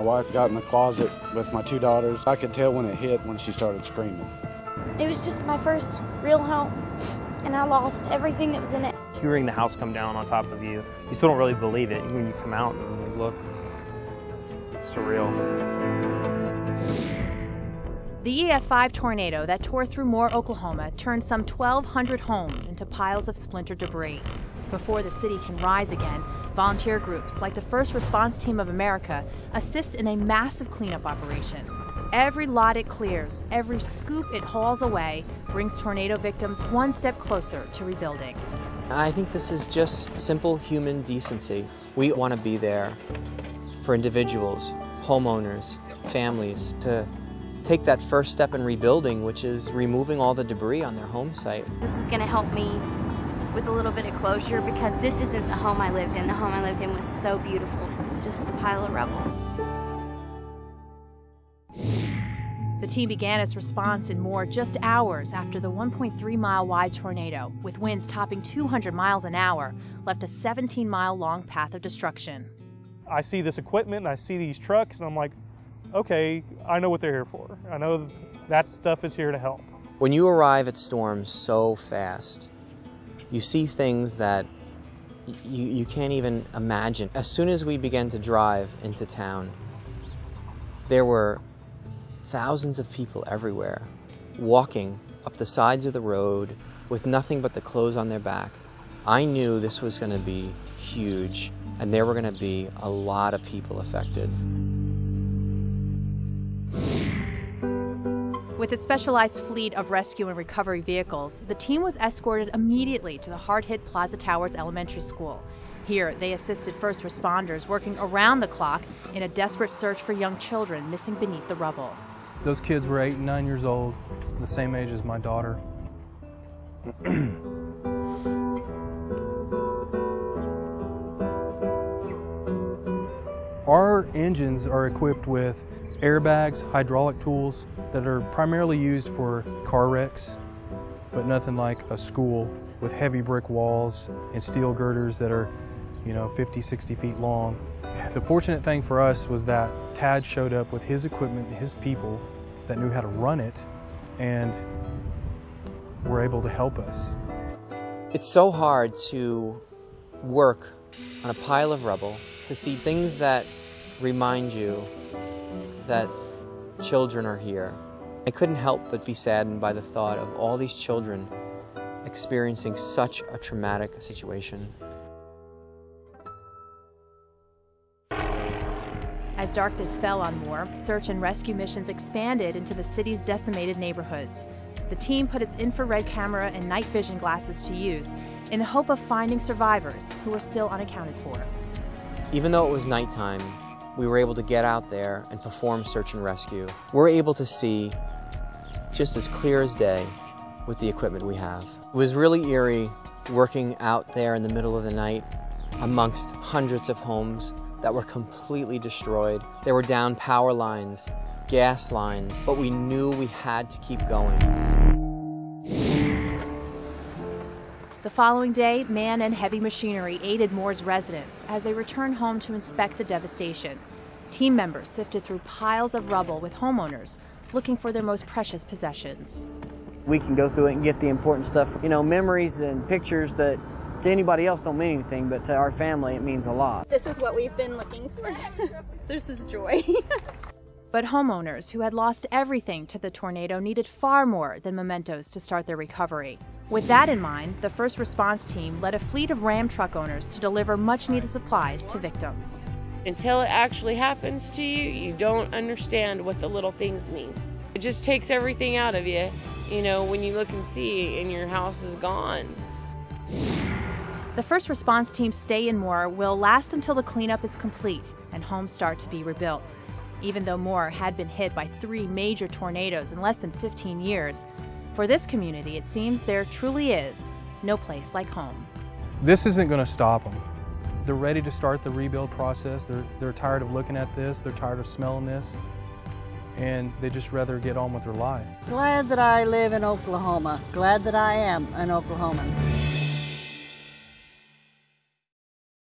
My wife got in the closet with my 2 daughters. I could tell when it hit when she started screaming. It was just my first real home, and I lost everything that was in it. Hearing the house come down on top of you, you still don't really believe it. When you come out and you look, it's surreal. The EF5 tornado that tore through Moore, Oklahoma, turned some 1,200 homes into piles of splintered debris. Before the city can rise again, volunteer groups like the First Response Team of America assist in a massive cleanup operation. Every lot it clears, every scoop it hauls away, brings tornado victims one step closer to rebuilding. I think this is just simple human decency. We want to be there for individuals, homeowners, families, to take that first step in rebuilding, which is removing all the debris on their home site. This is going to help me with a little bit of closure because this isn't the home I lived in. The home I lived in was so beautiful. This is just a pile of rubble. The team began its response in Moore just hours after the 1.3-mile-wide tornado, with winds topping 200 miles an hour, left a 17-mile-long path of destruction. I see this equipment and I see these trucks and I'm like, okay, I know what they're here for. I know that stuff is here to help. When you arrive at storms so fast, you see things that you can't even imagine. As soon as we began to drive into town, there were thousands of people everywhere, walking up the sides of the road with nothing but the clothes on their back. I knew this was going to be huge, and there were going to be a lot of people affected. With its specialized fleet of rescue and recovery vehicles, the team was escorted immediately to the hard-hit Plaza Towers Elementary School. Here, they assisted first responders working around the clock in a desperate search for young children missing beneath the rubble. Those kids were 8 and 9 years old, the same age as my daughter. Our engines are equipped with airbags, hydraulic tools that are primarily used for car wrecks, but nothing like a school with heavy brick walls and steel girders that are, 50, 60 feet long. The fortunate thing for us was that Tad showed up with his equipment and his people that knew how to run it and were able to help us. It's so hard to work on a pile of rubble, to see things that remind you that children are here. I couldn't help but be saddened by the thought of all these children experiencing such a traumatic situation. As darkness fell on Moore, search and rescue missions expanded into the city's decimated neighborhoods. The team put its infrared camera and night vision glasses to use in the hope of finding survivors who were still unaccounted for. Even though it was nighttime, we were able to get out there and perform search and rescue. We're able to see just as clear as day with the equipment we have. It was really eerie working out there in the middle of the night amongst hundreds of homes that were completely destroyed. There were down power lines, gas lines, but we knew we had to keep going. The following day, man and heavy machinery aided Moore's residents as they returned home to inspect the devastation. Team members sifted through piles of rubble with homeowners looking for their most precious possessions. We can go through it and get the important stuff, memories and pictures that to anybody else don't mean anything, but to our family it means a lot. This is what we've been looking for. This is joy. But homeowners who had lost everything to the tornado needed far more than mementos to start their recovery. With that in mind, the first response team led a fleet of Ram truck owners to deliver much-needed supplies to victims. Until it actually happens to you, you don't understand what the little things mean. It just takes everything out of you, when you look and see and your house is gone. The first response team's stay in Moore will last until the cleanup is complete and homes start to be rebuilt. Even though Moore had been hit by 3 major tornadoes in less than 15 years, for this community it seems there truly is no place like home. This isn't going to stop them. They're ready to start the rebuild process. They're tired of looking at this, they're tired of smelling this, and they just rather get on with their life. Glad that I live in Oklahoma. Glad that I am an Oklahoman.